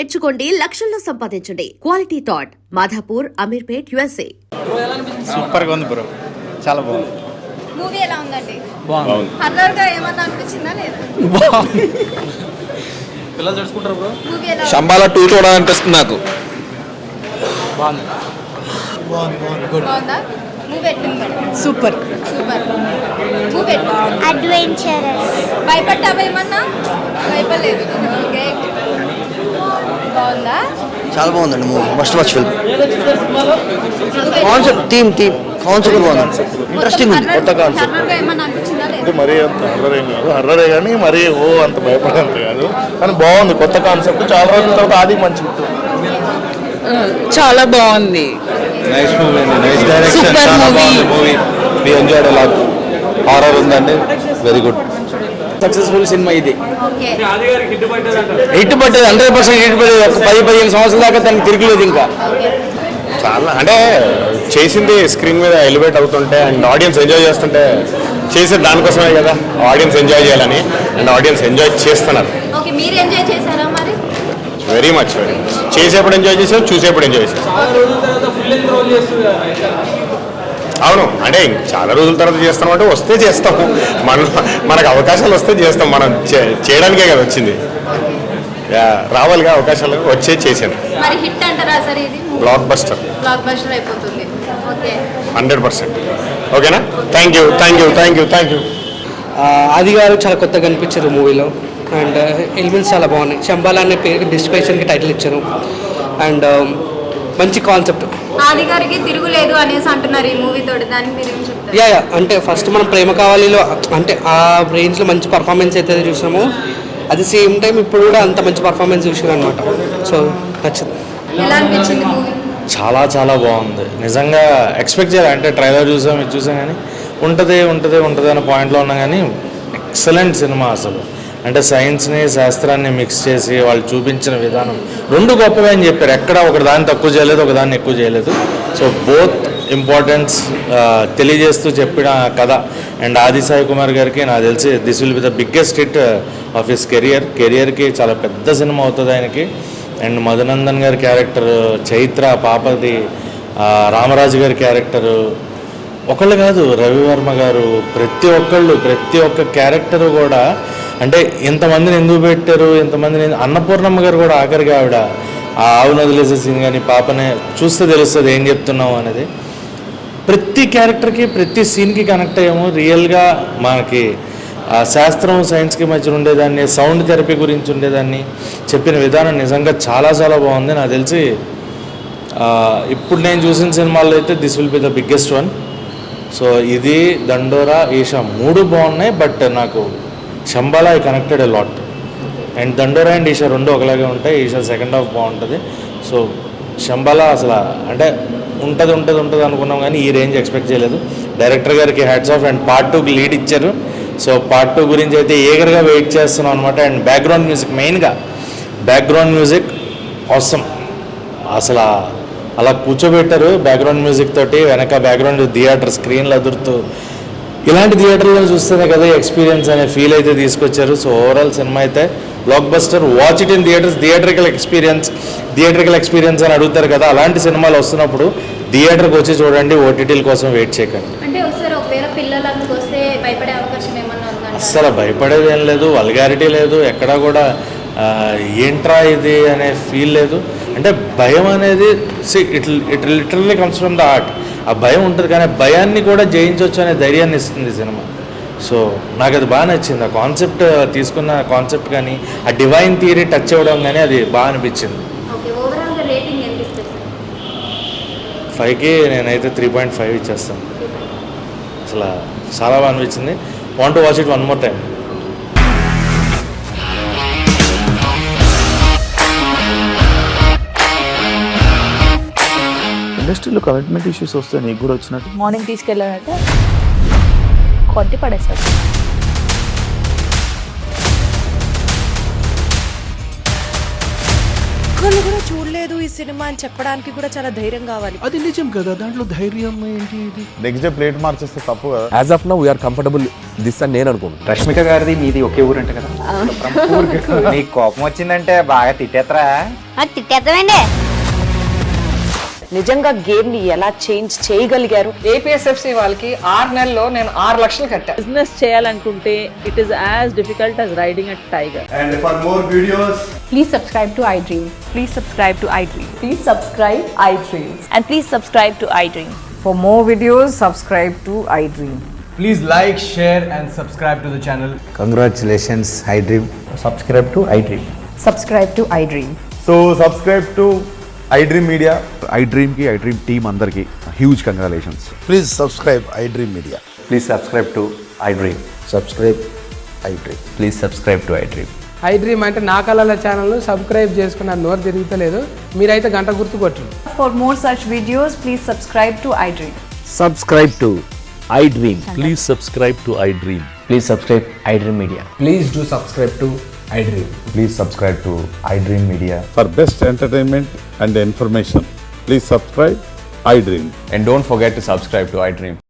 నేర్చుకోండి, లక్షల్లో సంపాదించండి. Quality thought Madhapur, Ameerpet, USA. Super గా ఉంది బ్రో, చాలా బాగుంది. మూవీ ఎలా ఉందండి? బాగుంది. హర్రర్ గా ఏమన్నా అనిపించిందా లేదా? పిల్లలు తెలుసుకుంటారు బ్రో. మూవీ ఎలా శంబాలా 2 చూడాలనిపిస్తుంది నాకు. బాగుంది. బాగుందా? మూవీ ఎట్లుంది? సూపర్. సూపర్. మూవీ ఎట్లుంది? అడ్వెంచరస్. భయపడ్డావా ఏమన్నా? భయపడలేదు. ఓకే. బాగుందా? చాలా బాగుందండి movie, must watch film. Concept theme concept బాగుంది, ఇంట్రెస్టింగ్ ఉంది, కొత్త కాన్సెప్ట్. హర్రర్ గా ఏమన్నా అనిపించిందా లేదా? అంటే మరీ అంత హర్రర్ ఏం కాదు, హర్రరే కానీ మరీ అంత భయపడేంత కాదు, కానీ బాగుంది, కొత్త కాన్సెప్ట్. చాలా రోజుల తర్వాత అది మంచి చాలా బాగుంది. నైస్ మూవీ అండి, నైస్ డైరెక్షన్, Super చాలా movie. బాగుంది movie. We enjoyed a lot. Horror ఉందండి, వెరీ గుడ్. సక్సెస్ఫుల్ సినిమా ఇది. ఓకే. హిట్ పట్టేది 100% హిట్ పట్టేది. ఒక 10-15 సంవత్సరాల దాకా దానికి తిరగలేదు ఇంకా. చాలా అంటే చేసింది స్క్రీన్ మీద ఎలివేట్ అవుతుంటే అండ్ ఆడియన్స్ ఎంజాయ్ చేస్తుంటే, చేసేది దానికోసమే కదా, ఆడియన్స్ ఎంజాయ్ చేయాలని, అండ్ ఆడియన్స్ ఎంజాయ్ చేస్తున్నారు. ఓకే, మీరు ఎంజాయ్ చేశారా మరి? వెరీ మచ్ చేసేప్పుడు ఎంజాయ్ చేసాం, చూసేప్పుడు ఎంజాయ్ చేసాం. అవును, అంటే చాలా రోజుల తర్వాత చేస్తాం అంటే వస్తే చేస్తాము, మనకు అవకాశాలు వస్తే చేస్తాం, మనం చేయడానికే కదా వచ్చింది. రావాలిగా అవకాశాలు, వచ్చే చేశాను. మరి హిట్ అంటారా సార్ ఇది? బ్లాక్ బస్టర్ అయిపోతుంది. ఓకే, 100%. ఓకేనా? Thank you, thank you, thank you, thank you. ఆది గారు చాలా కొత్తగా కనిపించారు మూవీలో, అండ్ ఎలిమెంట్స్ చాలా బాగున్నాయి. శంబాలా అనే పేరు డిస్క్రిప్షన్కి టైటిల్ ఇచ్చారు, అండ్ మంచి కాన్సెప్ట్. ఆది గారికి తిరుగులేదు అనేసి అంటున్నారు ఈ మూవీ తోటి, దానికి మీరు ఏం చెప్తారు? యా అంటే ఫస్ట్ మనం ప్రేమ కావాలిలో అంటే ఆ రేంజ్లో మంచి పర్ఫార్మెన్స్ అయితే చూసామో, అది సేమ్ టైం ఇప్పుడు కూడా అంత మంచి పర్ఫార్మెన్స్ చూసాను అనమాట. సో నచ్చింది. ఎలా అనిపించింది మూవీ? చాలా చాలా బాగుంది నిజంగా. ఎక్స్పెక్ట్ చేయాలి అంటే ట్రైలర్ చూసాం, ఇది చూసాం, కానీ ఉంటుంది అనే పాయింట్లో ఉన్నాం, కానీ ఎక్సలెంట్ సినిమా అసలు. అంటే సైన్స్ని శాస్త్రాన్ని మిక్స్ చేసి వాళ్ళు చూపించిన విధానం రెండు గొప్పగా అని చెప్పారు. ఎక్కడ ఒక దాన్ని తక్కువ చేయలేదు, ఒక దాన్ని ఎక్కువ చేయలేదు. సో బోత్ ఇంపార్టెన్స్ తెలియజేస్తూ చెప్పిన కథ. అండ్ ఆది సాయి కుమార్ గారికి నాకు తెలిసి this will be the biggest hit of his కెరియర్కి చాలా పెద్ద సినిమా అవుతుంది ఆయనకి. అండ్ మధునందన్ గారి క్యారెక్టర్, చైత్ర పాపది, రామరాజు గారి క్యారెక్టరు, ఒకళ్ళు కాదు రవివర్మ గారు, ప్రతి ఒక్క క్యారెక్టరు కూడా అంటే ఇంతమందిని ఎందుకు పెట్టారు, ఇంతమందిని అన్నపూర్ణమ్మ గారు కూడా ఆఖరికి ఆవిడ ఆ ఆవు నదిలేసే సీన్ కానీ పాపనే చూస్తే తెలుస్తుంది ఏం చెప్తున్నావు అనేది. ప్రతి క్యారెక్టర్కి ప్రతి సీన్కి కనెక్ట్ అయ్యాము. రియల్గా మనకి శాస్త్రం సైన్స్కి మధ్య ఉండేదాన్ని, సౌండ్ థెరపీ గురించి ఉండేదాన్ని చెప్పిన విధానం నిజంగా చాలా చాలా బాగుంది. నాకు తెలిసి ఇప్పుడు నేను చూసిన సినిమాల్లో అయితే this will be the biggest one. So ఇది దండోరా, ఈషా 3 బాగున్నాయి. బట్ నాకు Shambala I connected a lot. And Dandora and Eesha 2 ఒకలాగే ఉంటాయి. ఈషా సెకండ్ హాఫ్ బాగుంటుంది. సో శంబాలా అసలు అంటే ఉంటుంది అనుకున్నాం, కానీ ఈ రేంజ్ ఎక్స్పెక్ట్ చేయలేదు. డైరెక్టర్ గారికి హ్యాట్స్ ఆఫ్. అండ్ పార్ట్ 2కి లీడ్ ఇచ్చారు. సో పార్ట్ 2 గురించి అయితే ఏగర్గా వెయిట్ చేస్తున్నాం అనమాట. అండ్ బ్యాక్గ్రౌండ్ మ్యూజిక్, మెయిన్గా బ్యాక్గ్రౌండ్ మ్యూజిక్ అవసరం. అసలు అలా కూర్చోబెట్టారు బ్యాక్గ్రౌండ్ మ్యూజిక్ తోటి, వెనక బ్యాక్గ్రౌండ్ థియేటర్ స్క్రీన్లు అదురుతూ. ఇలాంటి థియేటర్లో చూస్తేనే కదా ఎక్స్పీరియన్స్ అనే ఫీల్ అయితే తీసుకొచ్చారు. సో ఓవరాల్ సినిమా అయితే block buster. Watch it in theatres. Theatrical experience అని అడుగుతారు కదా, అలాంటి సినిమాలు వస్తున్నప్పుడు థియేటర్కి వచ్చి చూడండి, ఓటీటీల కోసం వెయిట్ చేయకండి. అంటే ఒకసారి ఒకవేళ పిల్లలకు వస్తే భయపడే అవకాశం ఏమన్నా ఉందా? అస్సలు భయపడేది ఏం లేదు, వల్గారిటీ లేదు, ఎక్కడా కూడా ఏంట్రా ఇది అనే ఫీల్ లేదు. అంటే భయం అనేది it literally comes from the art. ఆ భయం ఉంటుంది, కానీ భయాన్ని కూడా జయించవచ్చు అనే ధైర్యాన్ని ఇస్తుంది సినిమా. సో నాకు అది బాగా నచ్చింది. ఆ కాన్సెప్ట్ తీసుకున్న కాన్సెప్ట్ కానీ, ఆ డివైన్ థియరీ టచ్ అవ్వడం కానీ అది బాగా అనిపించింది. 5కి నేనైతే 3.5 ఇచ్చేస్తాను. అసలు చాలా బాగా అనిపించింది. Want to watch it one more time. ఇండస్ట్రీలో కమిట్మెంట్ ఇష్యూస్ వస్తే నీకు కూడా వచ్చినట్టు? మార్నింగ్ తీసుకెళ్ళాడంటే కొట్టి పడేస్తాడు. ఒక్కళ్ళు కూడా చూడలేదు ఈ సినిమా అని చెప్పడానికి కూడా చాలా ధైర్యం కావాలి. అది నిజం కదా, దాంట్లో ధైర్యం ఏంటి? ఇది నెక్స్ట్ డే ప్లేట్ మార్చేస్తే తప్పు కదా. As of now we are comfortable this అని నేను అనుకుంటున్నాను. రష్మిక గారిది మీది ఒకే ఊరు అంట కదా. నీకు కోపం వచ్చిందంటే బాగా తిట్టేత్తరా? తిట్టేద్దామండి. నిజంగా గేమ్ ని ఎలా చేంజ్ చేయగలిగారు? ఏపీఎస్ఎఫ్సి వాళ్ళకి 6 నెలల్లో నేను 6 లక్షలు కట్టా. బిజినెస్ చేయాలనుకుంటే it is as difficult as riding a tiger. And for more videos please subscribe to iDream. Please subscribe to iDream. Please subscribe iDream. And please subscribe to iDream. For more videos, subscribe to iDream. Please like, share and subscribe to the channel. Congratulations iDream. Subscribe to iDream. Subscribe to iDream. So subscribe to iDream media. iDream కి iDream team అందరికి huge congratulations. Please subscribe iDream media. Please subscribe to iDream. Subscribe iDream. Please subscribe to iDream. iDream అంటే నా కళల channel subscribe చేసుకున్న నోరు తిరుగుతలేదు. మీరైతే గంట గుర్తు కొట్టండి. For more such videos, please subscribe to iDream. Subscribe to iDream. Please subscribe to iDream. Please subscribe iDream media. Please do subscribe to iDream. Please subscribe to iDream media. For best entertainment and information please subscribe iDream. And don't forget to subscribe to iDream.